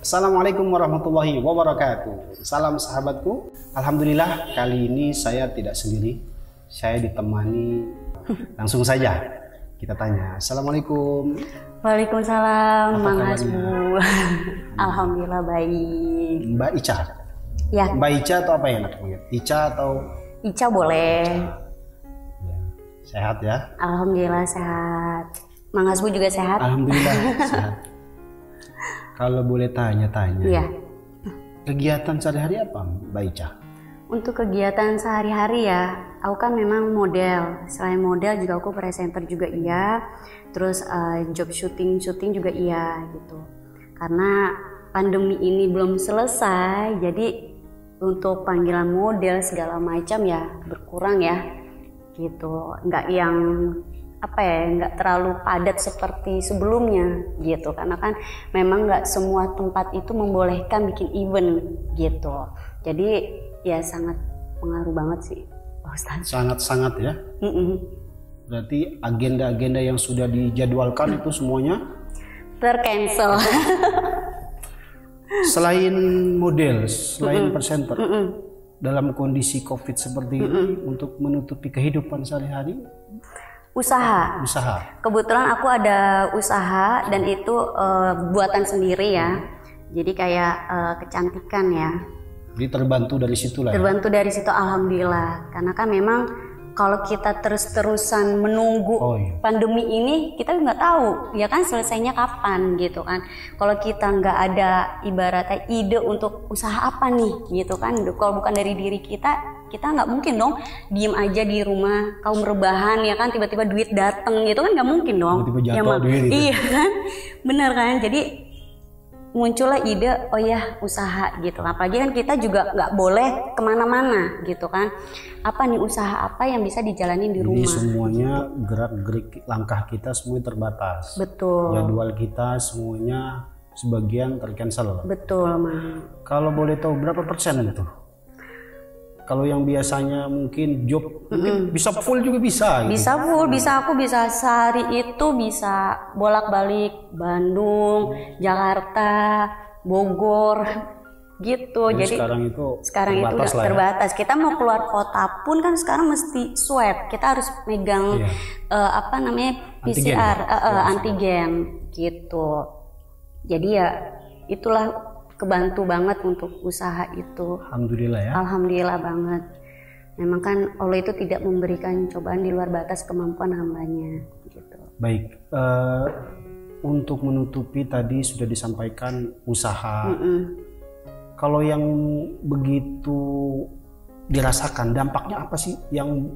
Assalamualaikum warahmatullahi wabarakatuh. Salam sahabatku. Alhamdulillah kali ini saya tidak sendiri. Saya ditemani. Langsung saja kita tanya. Assalamualaikum. Waalaikumsalam, Apa Mang kabarnya? Hasbu. Alhamdulillah baik. Mbak Ica. Ya, Mbak Ica atau apa yang enak panggil? Ica atau Ica boleh. ya, sehat ya? Alhamdulillah sehat. Mang Hasbu juga sehat? Alhamdulillah sehat. Kalau boleh tanya-tanya, Iya. kegiatan sehari-hari apa Mbak Ica? Untuk kegiatan sehari-hari ya, aku kan memang model. Selain model juga aku presenter juga iya. Terus job syuting juga iya gitu. Karena pandemi ini belum selesai, jadi untuk panggilan model segala macam ya berkurang ya gitu. Nggak yang nggak terlalu padat seperti sebelumnya gitu, karena kan memang nggak semua tempat itu membolehkan bikin event gitu. Jadi ya sangat pengaruh banget sih Pak Ustadz. Sangat-sangat ya. Berarti agenda-agenda yang sudah dijadwalkan itu semuanya Tercancel. selain model, selain presenter, dalam kondisi COVID seperti ini untuk menutupi kehidupan sehari-hari, Usaha. Kebetulan aku ada usaha dan itu buatan sendiri ya. Jadi kayak kecantikan ya. Jadi terbantu dari situ lah. Terbantu dari situ alhamdulillah. Karena kan memang kalau kita terus-terusan menunggu pandemi ini, kita nggak tahu ya kan selesainya kapan gitu kan. Kalau kita nggak ada ibaratnya ide untuk usaha apa nih gitu kan. Kalau bukan dari diri kita nggak mungkin dong diem aja di rumah kaum rebahan ya kan, tiba-tiba duit dateng gitu kan, nggak mungkin dong. Tiba-tiba Ya, jatuh duit gitu. Iya kan, bener kan. Jadi muncullah ide, oh ya usaha gitu. Apalagi kan kita juga nggak boleh kemana-mana gitu kan. Apa nih usaha apa yang bisa dijalanin di Jadi rumah? semuanya gerak-gerik langkah kita semuanya terbatas. Betul. Jadwal kita semuanya sebagian tercancel. Betul, Mang. Kalau boleh tahu berapa persen itu? Kalau yang biasanya mungkin job mungkin bisa full juga bisa. Gitu. Bisa full, aku bisa sehari itu bisa bolak-balik Bandung, Jakarta, Bogor gitu. Jadi sekarang itu udah lah ya. terbatas. Kita mau keluar kota pun kan sekarang mesti swab. Kita harus megang PCR, antigen gitu. Jadi ya itulah kebantu banget untuk usaha itu. Alhamdulillah ya. Alhamdulillah banget. Memang kan Allah itu tidak memberikan cobaan di luar batas kemampuan hambanya gitu. Baik, untuk menutupi tadi sudah disampaikan usaha. Kalau yang begitu dirasakan dampaknya apa sih? Yang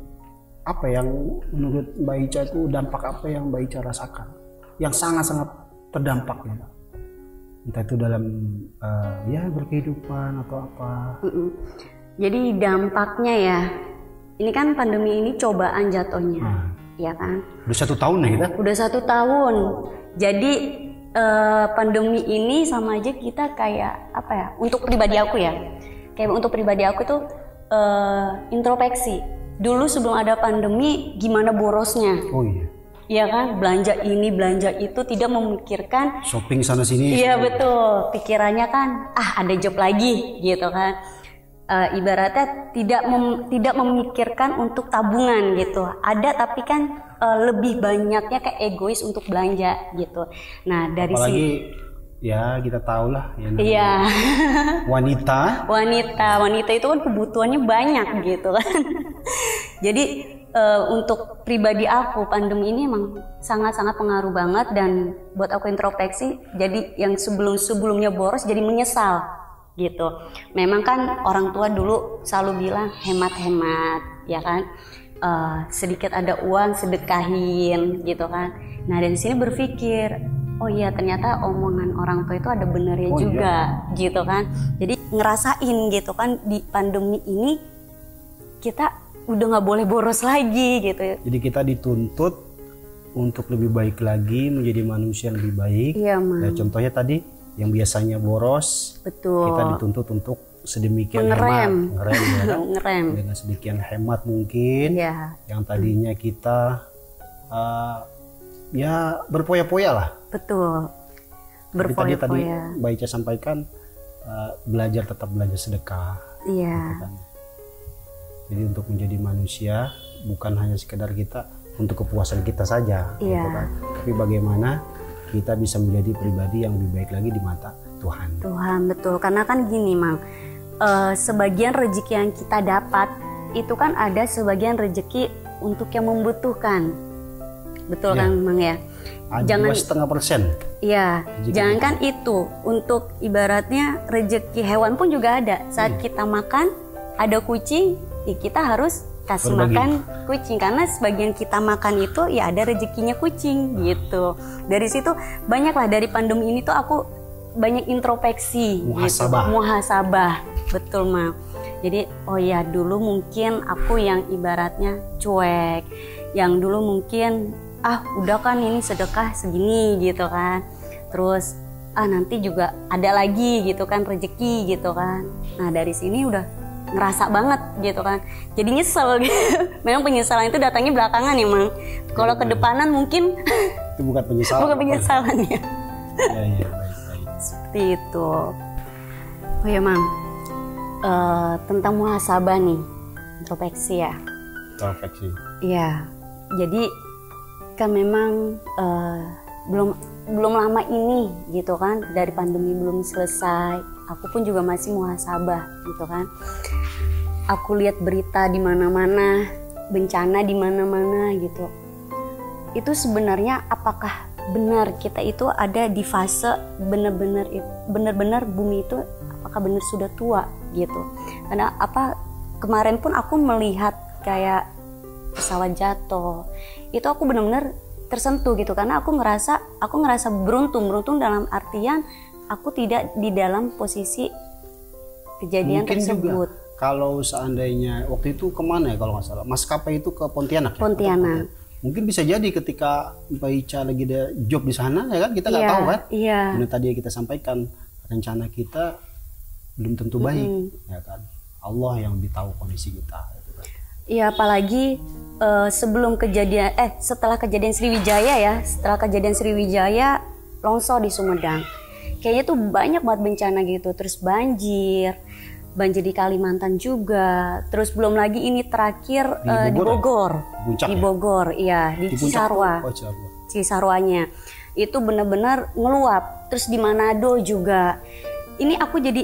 menurut Mbak Ica itu dampak apa yang Mbak Ica rasakan? Yang sangat-sangat terdampak ya, entah itu dalam berkehidupan atau apa. Jadi dampaknya ya, ini kan pandemi ini cobaan jatuhnya, ya kan? Udah 1 tahun ya kita? Udah 1 tahun. Jadi pandemi ini sama aja kita kayak untuk pribadi aku ya, untuk pribadi aku tuh introspeksi. Dulu sebelum ada pandemi gimana borosnya? Oh iya. Iya kan, belanja ini belanja itu, tidak memikirkan Shopping sana sini. iya betul, pikirannya kan ada job lagi gitu kan. Ibaratnya tidak memikirkan untuk tabungan gitu. Ada tapi kan lebih banyaknya kayak egois untuk belanja gitu. Nah dari apalagi ya kita tahu lah ya, iya. wanita itu kan kebutuhannya banyak gitu kan. Jadi untuk pribadi aku pandemi ini emang sangat-sangat pengaruh banget, dan buat aku introspeksi. Jadi yang sebelumnya boros jadi menyesal gitu. Memang kan orang tua dulu selalu bilang hemat-hemat ya kan, sedikit ada uang sedekahin gitu kan. Nah dari sini berpikir, oh iya ternyata omongan orang tua itu ada benernya juga gitu kan. Jadi ngerasain gitu kan di pandemi ini kita udah nggak boleh boros lagi gitu. Jadi kita dituntut untuk lebih baik lagi, menjadi manusia lebih baik. Iya, Mang. Ya, contohnya tadi yang biasanya boros, betul. Kita dituntut untuk sedemikian ngerem ya, ngerem dengan sedemikian hemat mungkin. Ya. Yang tadinya kita berpoya-poya lah. Betul. Tapi tadi berfoya-foya. Mbak Ica sampaikan tetap belajar sedekah. Iya. Gitu kan. Jadi untuk menjadi manusia bukan hanya sekedar kita untuk kepuasan kita saja, Iya. gitu kan. Tapi bagaimana kita bisa menjadi pribadi yang lebih baik lagi di mata Tuhan. Tuhan, betul. Karena kan gini, Mang, sebagian rezeki yang kita dapat itu kan ada sebagian rezeki untuk yang membutuhkan, betul Ya. kan, Mang ya? Jangan 2,5%. Iya, Rezeki jangankan itu, untuk ibaratnya rezeki hewan pun juga ada. Saat kita makan, ada kucing, ya kita harus kasih Berbagi. makan kucing, karena sebagian kita makan itu ya ada rezekinya kucing gitu. Dari situ banyaklah, dari pandemi ini tuh aku banyak introspeksi Muhasabah. gitu. Muhasabah, betul, Mang. Jadi oh ya, dulu mungkin aku yang ibaratnya cuek, yang dulu mungkin udah kan ini sedekah segini gitu kan, terus nanti juga ada lagi gitu kan rezeki gitu kan. Nah dari sini udah ngerasa banget gitu kan, jadi nyesel gitu. Memang penyesalan itu datangnya belakangan ya, Mang. Kalau kedepanan mungkin Itu bukan penyesalan. bukan penyesalan ya. Iya, baik. Seperti itu. Oh ya, Mang, tentang muhasabah nih, introspeksi ya. Perfeksi. Iya, jadi kan memang belum lama ini gitu kan, dari pandemi belum selesai, aku pun juga masih muhasabah gitu kan. Aku lihat berita di mana-mana, bencana di mana-mana gitu. Itu sebenarnya apakah benar kita itu ada di fase benar-benar bumi itu apakah benar sudah tua gitu? Karena kemarin pun aku melihat kayak pesawat jatuh, itu aku benar-benar tersentuh gitu, karena aku ngerasa beruntung dalam artian aku tidak di dalam posisi kejadian Mungkin tersebut. juga kalau seandainya waktu itu kemana ya kalau nggak salah, maskapai itu ke Pontianak. Pontianak. Mungkin bisa jadi ketika Mbak Ica lagi ada job di sana ya kan, kita nggak tahu kan. Iya. Karena tadi kita sampaikan rencana kita belum tentu baik, ya kan. Allah yang lebih tahu kondisi kita. Gitu kan. Iya, apalagi setelah kejadian Sriwijaya longsor di Sumedang. Kayaknya tuh banyak banget bencana gitu, terus banjir di Kalimantan juga, terus belum lagi ini terakhir di Bogor. Puncak Di ya? Bogor, iya, di Cisarua. Oh, Cisarua. Cisarwanya. Itu benar-benar ngeluap. Terus di Manado juga. Ini aku jadi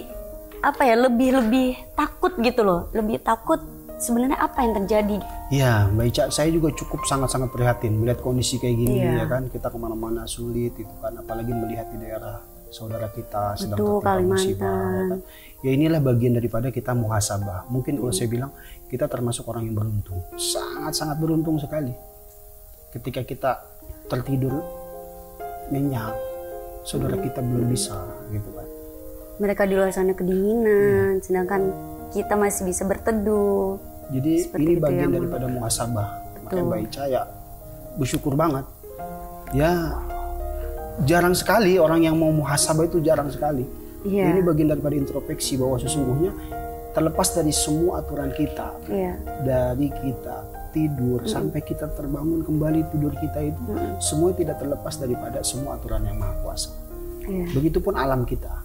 lebih takut gitu loh. Lebih takut sebenarnya apa yang terjadi. Iya, Mbak Ica, saya juga cukup sangat-sangat prihatin melihat kondisi kayak gini. Iya. Ya kan, kita kemana-mana sulit itu kan, apalagi melihat di daerah saudara kita sedang Betul, tertimpa musibah. Ya, Kalimantan. kan? Ya inilah bagian daripada kita muhasabah. Mungkin kalau saya bilang kita termasuk orang yang beruntung, sangat-sangat beruntung sekali. Ketika kita tertidur nyenyak, saudara kita belum bisa, gitu kan. Mereka di luar sana kedinginan, sedangkan kita masih bisa berteduh. Jadi Seperti ini itu bagian ya, daripada muhasabah. Makanya Betul. Mbak Ica ya bersyukur banget. Ya jarang sekali orang yang mau muhasabah, itu jarang sekali. Iya. Ini bagian daripada introspeksi bahwa sesungguhnya terlepas dari semua aturan kita, Iya. dari kita tidur sampai kita terbangun kembali tidur kita itu semua tidak terlepas daripada semua aturan yang Maha Kuasa. Iya. Begitupun alam kita.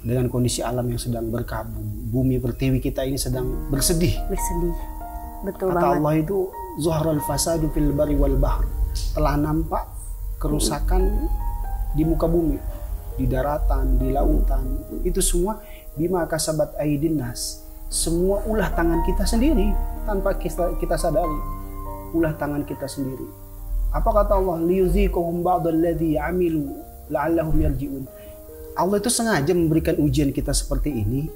Dengan kondisi alam yang sedang berkabung, bumi pertiwi kita ini sedang bersedih. Bersedih. Betul Kata banget. Allah itu zuhral fasadu fil bari wal bahr. Telah nampak kerusakan di muka bumi, di daratan, di lautan. Itu semua bima kasabat aidin nas. Semua ulah tangan kita sendiri tanpa kita sadari. Ulah tangan kita sendiri. Apa kata Allah? Liyuziqahum ba'dalladzi amilu la'allahum yarji'un. Allah itu sengaja memberikan ujian kita seperti ini.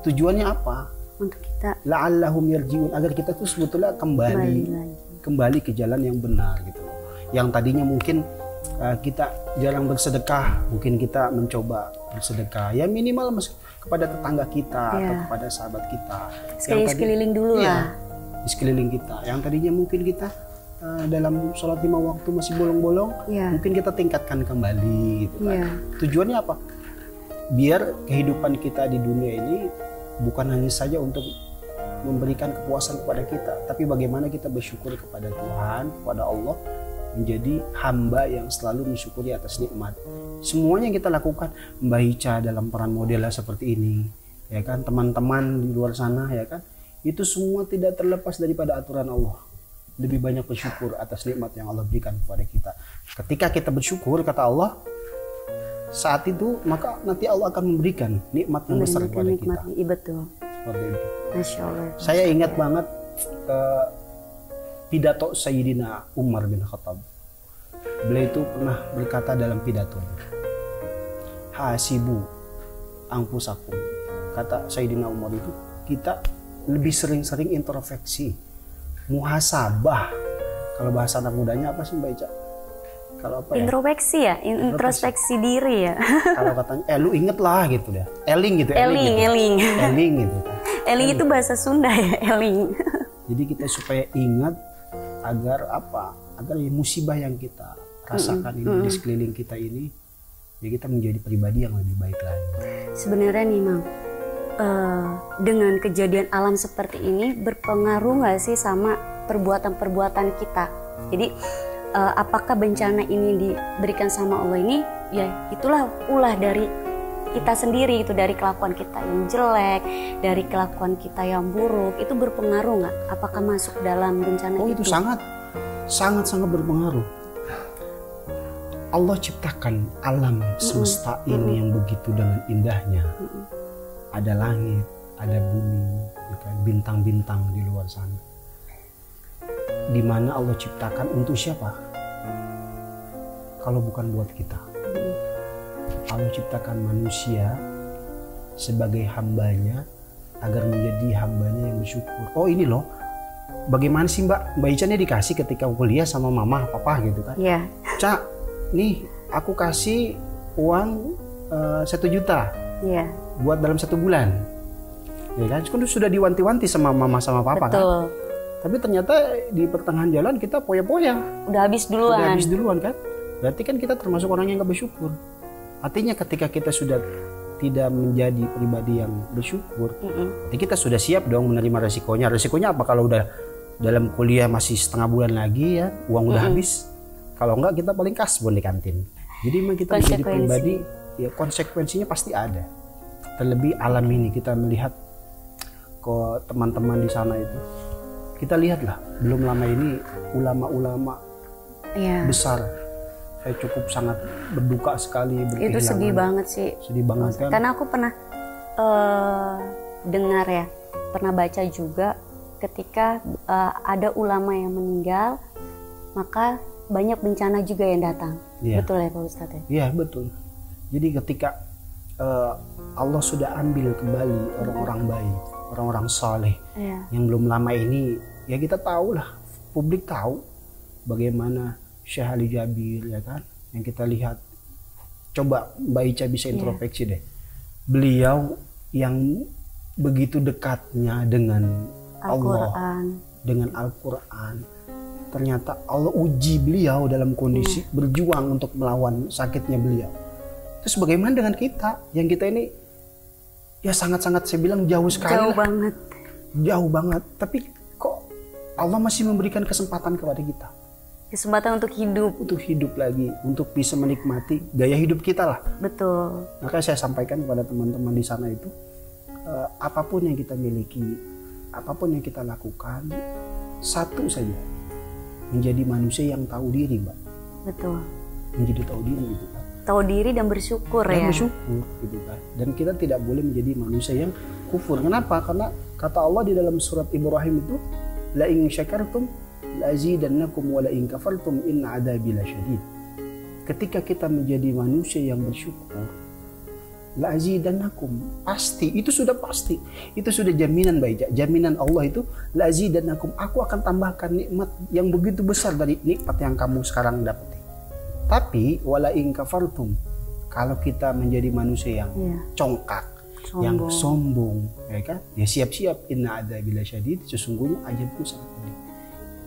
Tujuannya apa? Untuk kita La'allahum yarji'un, agar kita tuh sebetulnya kembali ke jalan yang benar gitu. Yang tadinya mungkin kita jarang bersedekah, mungkin kita mencoba bersedekah. Ya minimal kepada tetangga kita atau kepada sahabat kita. sekeliling dulu lah. Di sekeliling kita. Yang tadinya mungkin kita dalam sholat 5 waktu masih bolong-bolong, mungkin kita tingkatkan kembali gitu kan. Tujuannya apa? Biar kehidupan kita di dunia ini bukan hanya saja untuk memberikan kepuasan kepada kita, tapi bagaimana kita bersyukur kepada Tuhan, kepada Allah, menjadi hamba yang selalu mensyukuri atas nikmat. Semuanya yang kita lakukan, Mbak Ica dalam peran modelnya seperti ini, ya kan, teman-teman di luar sana, ya kan, itu semua tidak terlepas daripada aturan Allah. Lebih banyak bersyukur atas nikmat yang Allah berikan kepada kita. Ketika kita bersyukur, kata Allah, saat itu maka nanti Allah akan memberikan nikmat yang besar kepada kita. Iya betul. Seperti itu. Masya Allah. Saya ingat banget pidato Sayyidina Umar bin Khattab. Beliau itu pernah berkata dalam pidatonya, hasibu angpusakum. Kata Sayyidina Umar itu, kita lebih sering-sering introspeksi, muhasabah. Kalau bahasa anak mudanya apa sih Mbak Ica? Kalau apa ya? Introspeksi ya, introspeksi diri ya. Kalau katanya, lu inget lah gitu deh. Eling gitu. Eling. Eling gitu kan. Eling itu bahasa Sunda ya, eling. Jadi kita supaya ingat agar apa? Agar musibah yang kita rasakan ini di sekeliling kita ini, ya kita menjadi pribadi yang lebih baik lagi. Sebenarnya nih Mang, dengan kejadian alam seperti ini berpengaruh nggak sih sama perbuatan-perbuatan kita? Jadi apakah bencana ini diberikan sama Allah ini, ya itulah ulah dari kita sendiri, itu dari kelakuan kita yang jelek, dari kelakuan kita yang buruk, itu berpengaruh nggak? Apakah masuk dalam bencana itu? Oh itu sangat berpengaruh. Allah ciptakan alam semesta ini yang begitu dengan indahnya. Ada langit, ada bumi, bintang-bintang di luar sana. Di mana Allah ciptakan untuk siapa? Kalau bukan buat kita. Allah ciptakan manusia sebagai hambanya agar menjadi hambanya yang bersyukur. Oh ini loh, bagaimana sih Mbak Ica nih dikasih ketika kuliah sama mama, papa gitu kan? Iya. Cak, nih aku kasih uang 1 juta. Iya. Buat dalam 1 bulan. Ya kan? Kan sudah diwanti-wanti sama mama sama papa. Betul. Kan? Tapi ternyata di pertengahan jalan kita poya-poya. Udah habis duluan kan? Berarti kan kita termasuk orang yang gak bersyukur. Artinya ketika kita sudah tidak menjadi pribadi yang bersyukur, berarti kita sudah siap dong menerima resikonya. Resikonya apa? Kalau udah dalam kuliah masih setengah bulan lagi ya, uang udah habis. Kalau enggak kita paling kasbon di kantin. Jadi memang kita menjadi pribadi, ya konsekuensinya pasti ada. Terlebih alam ini kita melihat kok teman-teman di sana itu. Kita lihatlah, belum lama ini ulama-ulama besar. Saya cukup sangat berduka sekali berkehilangan. Itu sedih banget sih. Sedih banget kan. Karena aku pernah dengar ya, pernah baca juga ketika ada ulama yang meninggal, maka banyak bencana juga yang datang. Betul ya Pak Ustadz? Iya betul. Jadi ketika Allah sudah ambil kembali orang-orang baik, orang-orang saleh yang belum lama ini, ya kita tahu lah, publik tahu bagaimana Syekh Ali Jabir, ya kan, yang kita lihat. Coba Mbak Ica bisa introspeksi deh, beliau yang begitu dekatnya dengan Allah, dengan Al-Quran, ternyata Allah uji beliau dalam kondisi berjuang untuk melawan sakitnya beliau. Terus bagaimana dengan kita, yang kita ini ya sangat-sangat saya bilang jauh sekali, jauh banget, tapi kok Allah masih memberikan kesempatan kepada kita. Kesempatan untuk hidup lagi, untuk bisa menikmati gaya hidup kita lah. Betul. Makanya saya sampaikan kepada teman-teman di sana itu, apapun yang kita miliki, apapun yang kita lakukan, satu saja, menjadi manusia yang tahu diri, Mbak. Betul. Menjadi tahu diri gitu kan. Tahu diri dan bersyukur ya. Bersyukur gitu kan. Dan kita tidak boleh menjadi manusia yang kufur. Kenapa? Karena kata Allah di dalam surat Ibrahim itu, la in syakartum la'azidannakum wa la in kafartum inna adzabi lasyadid. Ketika kita menjadi manusia yang bersyukur, la'azidannakum, pasti, itu sudah pasti. Itu sudah jaminan baik, jaminan Allah itu, la'azidannakum, aku akan tambahkan nikmat yang begitu besar dari nikmat yang kamu sekarang dapat. Tapi wala in kafartum, kalau kita menjadi manusia yang congkak, yang sombong, ya kan? Ya siap-siap, inna adzabi lasyadid, sesungguhnya azabku sangat pedih.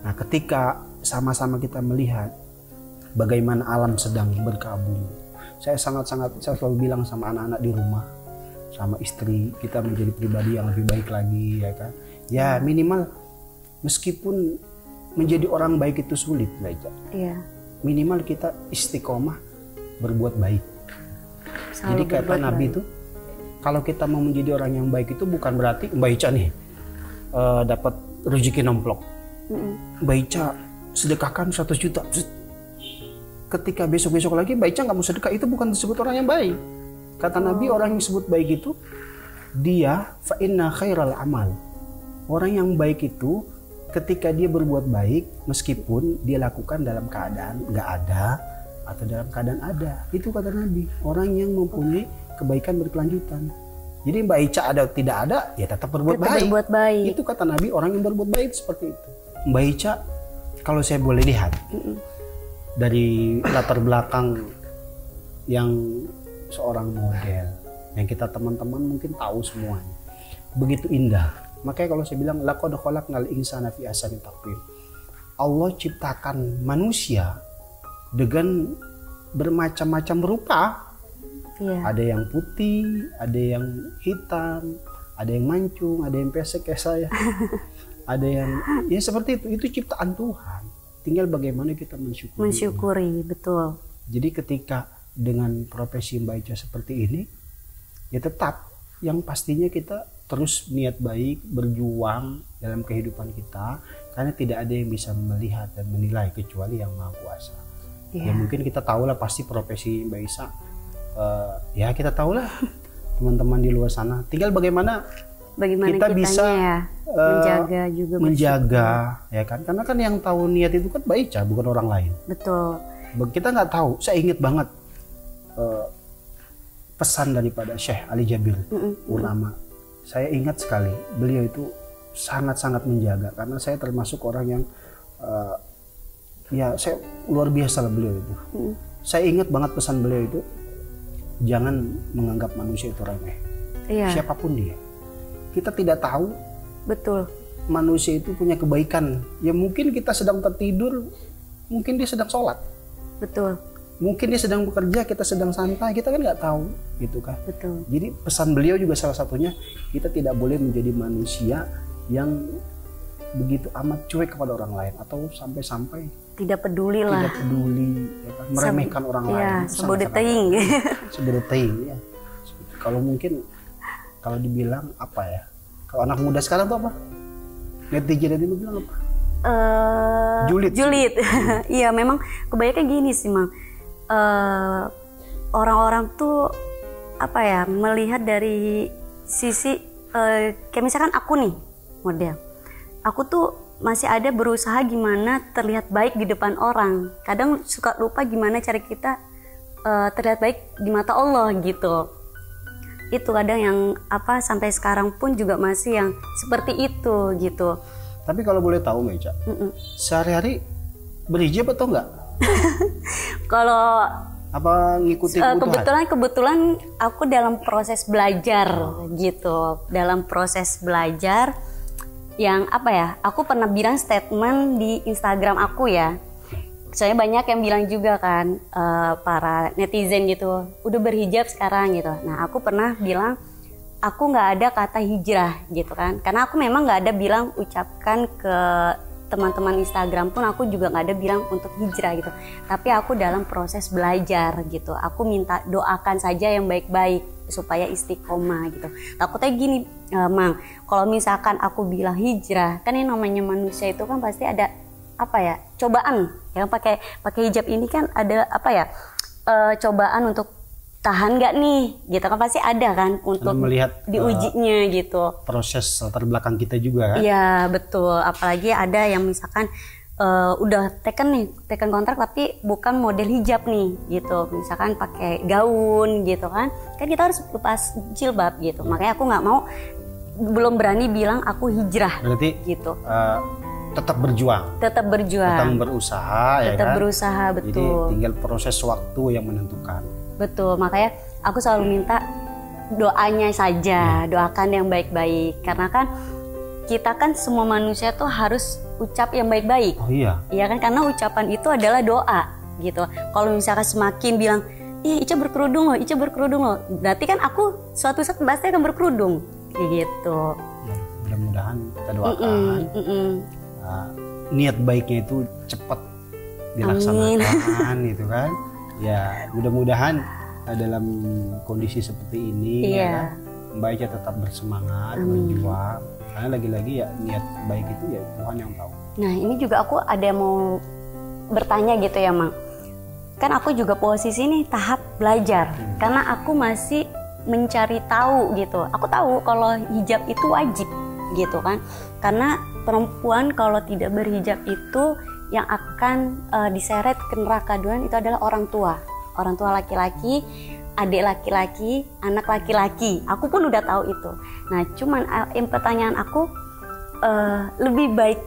Nah, ketika sama-sama kita melihat bagaimana alam sedang berkabung, saya selalu bilang sama anak-anak di rumah, sama istri, kita menjadi pribadi yang lebih baik lagi, ya kan? Ya minimal meskipun menjadi orang baik itu sulit, Mbak Ica. Minimal kita istiqomah berbuat baik. Jadi kata Nabi itu, kalau kita mau menjadi orang yang baik itu bukan berarti Mbak Ica nih dapat rezeki nomplok. Mbak Ica sedekahkan 100 juta. Ketika besok-besok lagi Mbak Ica nggak mau sedekah, itu bukan disebut orang yang baik. Kata Nabi, orang yang disebut baik itu dia fa inna khairal amal. Orang yang baik itu ketika dia berbuat baik meskipun dia lakukan dalam keadaan nggak ada atau dalam keadaan ada. Itu kata Nabi, orang yang mempunyai kebaikan berkelanjutan. Jadi Mbak Ica ada tidak ada ya tetap berbuat baik. Itu kata Nabi, orang yang berbuat baik seperti itu. Mbak Ica, kalau saya boleh lihat dari latar belakang yang seorang model yang kita teman-teman mungkin tahu semuanya, begitu indah. Makanya kalau saya bilang laqad khalaqnal insana fi ahsani taqwim. Allah ciptakan manusia dengan bermacam-macam rupa. Ada yang putih, ada yang hitam, ada yang mancung, ada yang pesek kayak saya. Ada yang ya seperti itu. Itu ciptaan Tuhan. Tinggal bagaimana kita mensyukuri. Mensyukuri, betul. Jadi ketika dengan profesi Mbak Ica seperti ini, ya tetap yang pastinya kita terus niat baik, berjuang dalam kehidupan kita, karena tidak ada yang bisa melihat dan menilai kecuali Yang Maha Kuasa. Ya mungkin kita tahu lah pasti profesi Mbak Ica, ya kita tahu lah teman-teman di luar sana. Tinggal bagaimana kita bisa menjaga ya kan, karena kan yang tahu niat itu kan Mbak Ica, bukan orang lain. Betul. Kita nggak tahu. Saya ingat banget pesan daripada Syekh Ali Jabir, ulama. Saya ingat sekali, beliau itu sangat-sangat menjaga, karena saya termasuk orang yang ya saya luar biasa lah beliau itu. Saya ingat banget pesan beliau itu, jangan menganggap manusia itu remeh. Siapapun dia, kita tidak tahu. Betul. Manusia itu punya kebaikan. Ya mungkin kita sedang tertidur, mungkin dia sedang sholat. Betul. Mungkin dia sedang bekerja, kita sedang santai, kita kan nggak tahu, gitu kan. Betul. Jadi pesan beliau juga salah satunya, kita tidak boleh menjadi manusia yang begitu amat cuek kepada orang lain, atau sampai-sampai tidak peduli lah. Tidak peduli, ya kan? Meremehkan orang lain. Sebudeteing. Sebudeteing, ya. Kalau mungkin, kalau dibilang apa ya? Kalau anak muda sekarang tuh apa? Netizen itu bilang apa? Julid. Iya, memang kebanyakan gini sih, Mang. Orang-orang tuh apa ya, melihat dari sisi kayak misalkan aku nih model, aku tuh masih ada berusaha gimana terlihat baik di depan orang. Kadang suka lupa gimana cara kita terlihat baik di mata Allah gitu. Itu kadang yang apa, sampai sekarang pun juga masih yang seperti itu gitu. Tapi kalau boleh tahu Mbak Ica, sehari-hari berhijab atau enggak? Kalau apa ngikutin kebetulan aku dalam proses belajar gitu. Dalam proses belajar yang apa ya, aku pernah bilang statement di Instagram aku ya. Soalnya banyak yang bilang juga kan, para netizen gitu, udah berhijab sekarang gitu. Nah aku pernah bilang, aku nggak ada kata hijrah gitu kan, karena aku memang nggak ada bilang ucapkan ke teman-teman Instagram pun, aku juga nggak ada bilang untuk hijrah gitu. Tapi aku dalam proses belajar gitu, aku minta doakan saja yang baik-baik supaya istiqomah gitu. Takutnya gini, Mang, kalau misalkan aku bilang hijrah, kan yang namanya manusia itu kan pasti ada apa ya, cobaan. Yang pakai hijab ini kan ada apa ya, cobaan untuk tahan nggak nih gitu kan, pasti ada kan untuk melihat diujinya gitu, proses latar belakang kita juga kan. Iya betul, apalagi ada yang misalkan udah teken kontrak tapi bukan model hijab nih gitu, misalkan pakai gaun gitu kan kita harus lepas jilbab gitu. Makanya aku nggak mau, belum berani bilang aku hijrah. Berarti gitu tetap berjuang, tetap berusaha, tetap ya kan? Berusaha, betul. Jadi tinggal proses waktu yang menentukan. Betul, makanya aku selalu minta doanya saja, doakan yang baik-baik. Karena kan kita kan semua manusia tuh harus ucap yang baik-baik. Oh iya. Iya kan, karena ucapan itu adalah doa gitu. Kalau misalkan semakin bilang, ih Ica berkerudung loh, berarti kan aku suatu saat pasti akan berkerudung, kayak gitu. Ya, mudah-mudahan kita doakan. Niat baiknya itu cepat dilaksanakan. Gitu kan. Ya mudah-mudahan dalam kondisi seperti ini, ya kan? Mbak Ica tetap bersemangat, berjuang. Karena lagi-lagi ya niat baik itu ya Tuhan yang tahu. Nah ini juga aku ada mau bertanya gitu ya Mang. Kan aku juga posisi nih tahap belajar. Karena aku masih mencari tahu gitu. Aku tahu kalau hijab itu wajib gitu kan. Karena perempuan kalau tidak berhijab itu yang akan diseret ke neraka duluan itu adalah orang tua. Orang tua laki-laki, adik laki-laki, anak laki-laki. Aku pun udah tahu itu. Nah, cuman pertanyaan aku lebih baik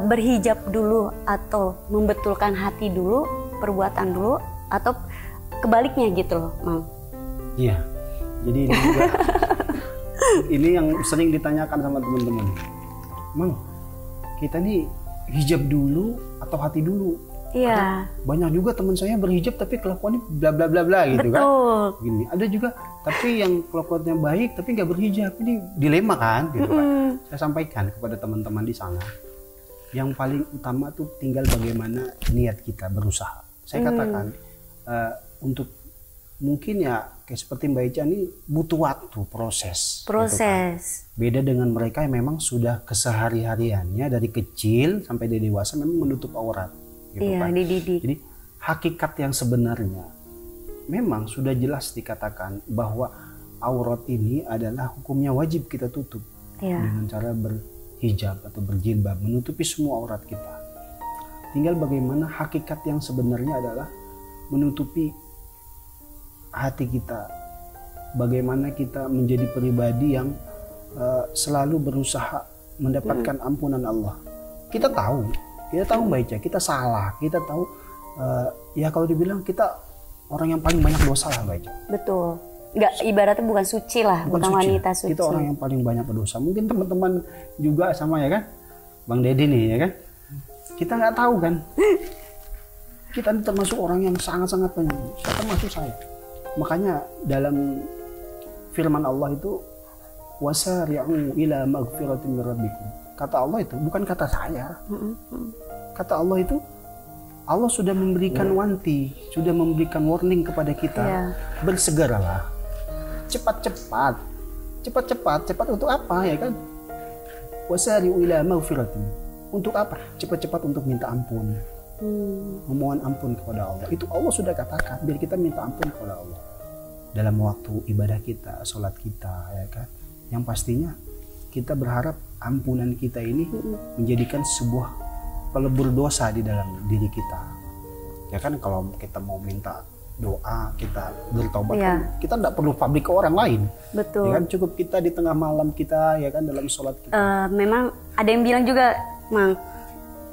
berhijab dulu atau membetulkan hati dulu, perbuatan dulu, atau kebaliknya gitu loh, Mang. Iya. Jadi ini juga ini yang sering ditanyakan sama teman-teman. Mang, kita nih hijab dulu atau hati dulu? Iya. Banyak juga teman saya berhijab tapi kelakuannya bla bla bla bla gitu. Betul. Kan. Gini, ada juga tapi yang kelakuannya baik tapi nggak berhijab. Ini dilema kan gitu kan. Saya sampaikan kepada teman-teman di sana. Yang paling utama tuh tinggal bagaimana niat kita berusaha. Saya katakan untuk mungkin ya kayak seperti Mbak Ica ini butuh waktu proses. Gitu kan. Beda dengan mereka yang memang sudah kesehari-hariannya dari kecil sampai dia dewasa memang menutup aurat. Gitu kan. Jadi hakikat yang sebenarnya memang sudah jelas dikatakan bahwa aurat ini adalah hukumnya wajib kita tutup dengan cara berhijab atau berjilbab, menutupi semua aurat kita. Tinggal bagaimana hakikat yang sebenarnya adalah menutupi hati kita, bagaimana kita menjadi pribadi yang selalu berusaha mendapatkan ampunan Allah. Kita tahu Mbak Ica, kita salah, kita tahu ya kalau dibilang kita orang yang paling banyak dosa lah Mbak Ica. Betul. Nggak, ibaratnya bukan suci lah, bukan wanita suci. Kita orang yang paling banyak berdosa. Mungkin teman-teman juga sama ya kan, Bang Dedi nih ya kan. Kita nggak tahu kan. Kita termasuk orang yang sangat-sangat banyak, termasuk saya. Makanya dalam firman Allah itu wasari'u ila maghfiratin min rabbikum. Kata Allah itu bukan kata saya. Kata Allah itu Allah sudah memberikan wanti, sudah memberikan warning kepada kita. Bersegeralah. Cepat untuk apa ya kan? Wasari'u ila maghfiratin. Untuk apa? Cepat-cepat untuk minta ampun. Memohon ampun kepada Allah. Itu Allah sudah katakan biar kita minta ampun kepada Allah dalam waktu ibadah kita, sholat kita ya kan. Yang pastinya kita berharap ampunan kita ini menjadikan sebuah pelebur dosa di dalam diri kita. Ya kan kalau kita mau minta doa, kita bertobat kan, kita tidak perlu pabrik ke orang lain. Betul. Ya kan cukup kita di tengah malam kita ya kan dalam sholat kita. Memang ada yang bilang juga, Mang,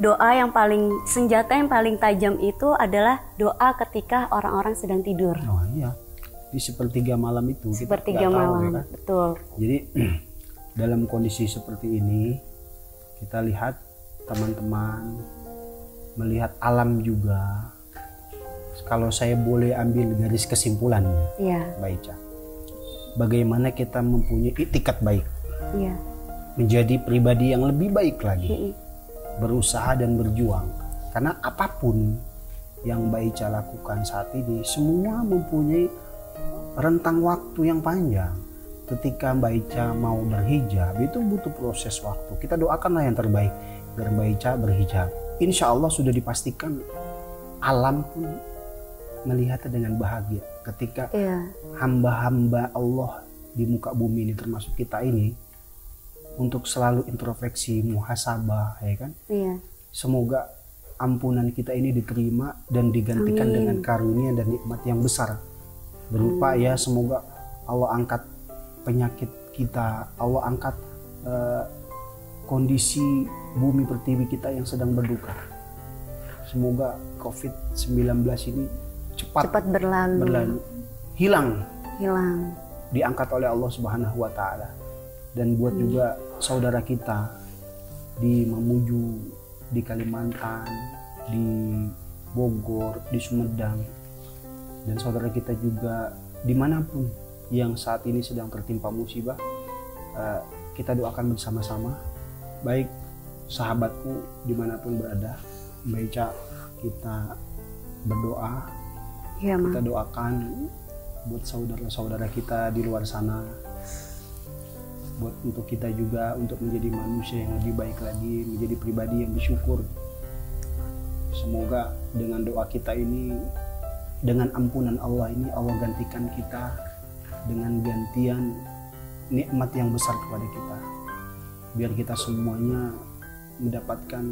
doa yang paling senjata yang paling tajam itu adalah doa ketika orang-orang sedang tidur. Oh iya. Di sepertiga malam itu sepertiga kita malam, tahu, ya kan? Betul. Jadi dalam kondisi seperti ini kita lihat teman-teman, melihat alam juga. Kalau saya boleh ambil garis kesimpulannya, Mbak Ica, bagaimana kita mempunyai itikat baik, menjadi pribadi yang lebih baik lagi, berusaha dan berjuang. Karena apapun yang Mbak Ica lakukan saat ini, semua mempunyai rentang waktu yang panjang. Ketika Mbak Ica mau berhijab itu butuh proses waktu. Kita doakanlah yang terbaik biar Mbak Ica berhijab. Insya Allah sudah dipastikan alam pun melihatnya dengan bahagia. Ketika hamba-hamba Allah di muka bumi ini termasuk kita ini untuk selalu introspeksi, muhasabah ya kan. Semoga ampunan kita ini diterima dan digantikan dengan karunia dan nikmat yang besar. Berupa ya semoga Allah angkat penyakit kita, Allah angkat kondisi bumi pertiwi kita yang sedang berduka. Semoga COVID-19 ini cepat berlalu, hilang, diangkat oleh Allah Subhanahu wa Ta'ala. Dan buat juga saudara kita di Mamuju, di Kalimantan, di Bogor, di Sumedang, dan saudara kita juga dimanapun yang saat ini sedang tertimpa musibah, kita doakan bersama-sama. Baik sahabatku dimanapun berada, Mbak Ica, kita berdoa, kita doakan buat saudara-saudara kita di luar sana, buat untuk kita juga untuk menjadi manusia yang lebih baik lagi, menjadi pribadi yang bersyukur. Semoga dengan doa kita ini, dengan ampunan Allah ini, Allah gantikan kita dengan gantian nikmat yang besar kepada kita, biar kita semuanya mendapatkan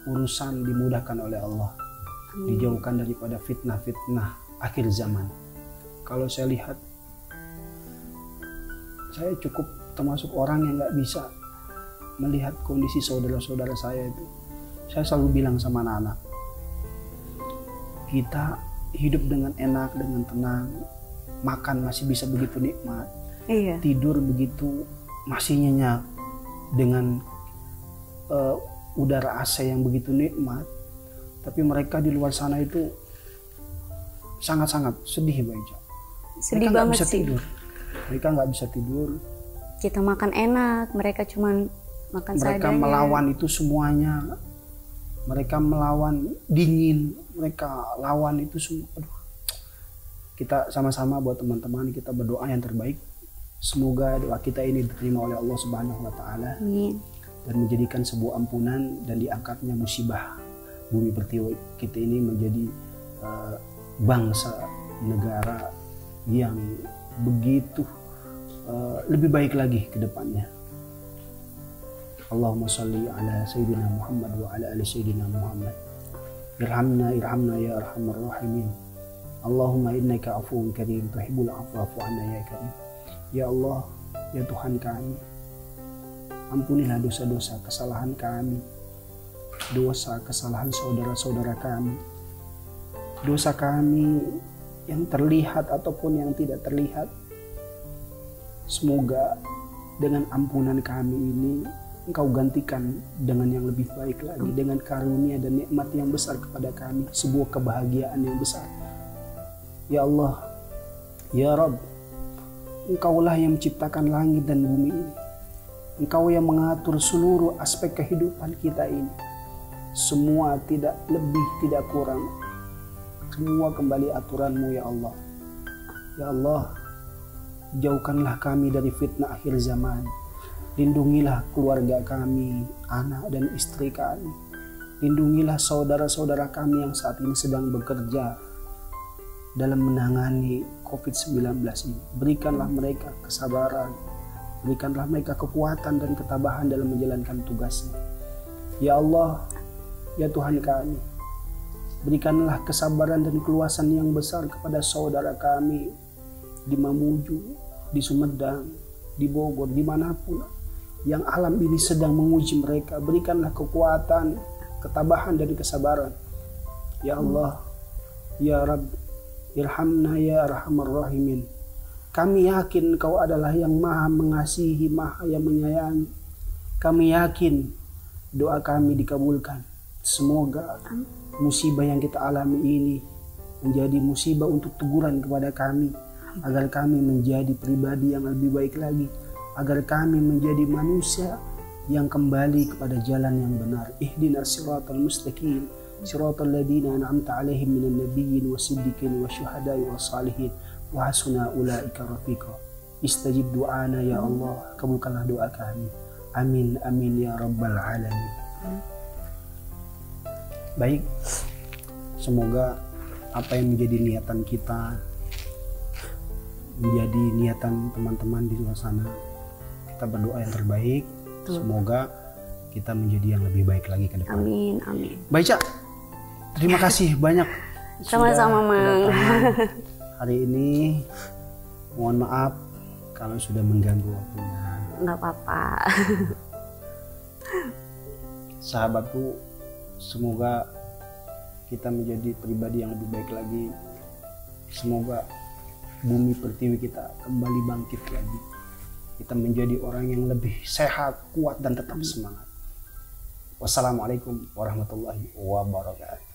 urusan dimudahkan oleh Allah, dijauhkan daripada fitnah-fitnah akhir zaman. Kalau saya lihat, saya cukup termasuk orang yang nggak bisa melihat kondisi saudara-saudara saya itu. Saya selalu bilang sama anak-anak, kita hidup dengan enak, dengan tenang, makan masih bisa begitu nikmat, tidur begitu masih nyenyak dengan udara AC yang begitu nikmat. Tapi mereka di luar sana itu sangat-sangat sedih, Baca. Sedih mereka banget bisa sih. tidur. Mereka nggak bisa tidur. Kita makan enak, mereka cuman makan Mereka seadanya. melawan itu semuanya. Mereka melawan dingin. Mereka lawan itu semua. Aduh. Kita sama-sama buat teman-teman, kita berdoa yang terbaik. Semoga doa kita ini diterima oleh Allah Subhanahu wa Ta'ala. Amin. Dan menjadikan sebuah ampunan dan diangkatnya musibah bumi pertiwi kita ini menjadi bangsa negara yang begitu lebih baik lagi ke depannya. Allahumma salli ala Sayyidina Muhammad wa ala ali Sayyidina Muhammad. Irhamna ya arhamar rahimin. Allahumma innaka afuwun karim tuhibbul afwa fa'fu anna ya karim. Ya Allah, ya Tuhan kami, ampunilah dosa-dosa kesalahan kami, dosa kesalahan saudara-saudara kami, dosa kami yang terlihat ataupun yang tidak terlihat. Semoga dengan ampunan kami ini Engkau gantikan dengan yang lebih baik lagi, dengan karunia dan nikmat yang besar kepada kami, sebuah kebahagiaan yang besar. Ya Allah, ya Rabb, Engkaulah yang menciptakan langit dan bumi ini. Engkau yang mengatur seluruh aspek kehidupan kita ini. Semua tidak lebih, tidak kurang. Semua kembali aturan-Mu ya Allah. Ya Allah, jauhkanlah kami dari fitnah akhir zaman. Lindungilah keluarga kami, anak dan istri kami. Lindungilah saudara-saudara kami yang saat ini sedang bekerja dalam menangani COVID-19 ini. Berikanlah mereka kesabaran, berikanlah mereka kekuatan dan ketabahan dalam menjalankan tugasnya. Ya Allah, ya Tuhan kami, berikanlah kesabaran dan keluasan yang besar kepada saudara kami di Mamuju, di Sumedang, di Bogor, dimanapun yang alam ini sedang menguji mereka. Berikanlah kekuatan, ketabahan dan kesabaran. Ya Allah, ya Rabb, irhamna ya arhamar rahimin. Kami yakin Engkau adalah yang maha mengasihi, maha yang menyayangi. Kami yakin doa kami dikabulkan. Semoga musibah yang kita alami ini menjadi musibah untuk teguran kepada kami, agar kami menjadi pribadi yang lebih baik lagi, agar kami menjadi manusia yang kembali kepada jalan yang benar. Ihdinas siratal mustaqim, siratal ladzina an'amta 'alaihim minan nabiyyin wasiddiqin wasyuhada'i wassalihin wa hasuna ulaika rafiqa. Istajib du'ana ya Allah, kabulkanlah doa kami. Amin amin ya rabbal alamin. Baik, semoga apa yang menjadi niatan kita, menjadi niatan teman-teman di luar sana, kita berdoa yang terbaik. Semoga kita menjadi yang lebih baik lagi ke depan. Amin, amin. Baik, Cak. Terima kasih banyak. Sama-sama, Mang. Hari ini mohon maaf kalau sudah mengganggu waktunya. Nggak apa-apa. Sahabatku, semoga kita menjadi pribadi yang lebih baik lagi. Semoga bumi pertiwi kita kembali bangkit lagi. Kita menjadi orang yang lebih sehat, kuat dan tetap semangat. Wassalamualaikum warahmatullahi wabarakatuh.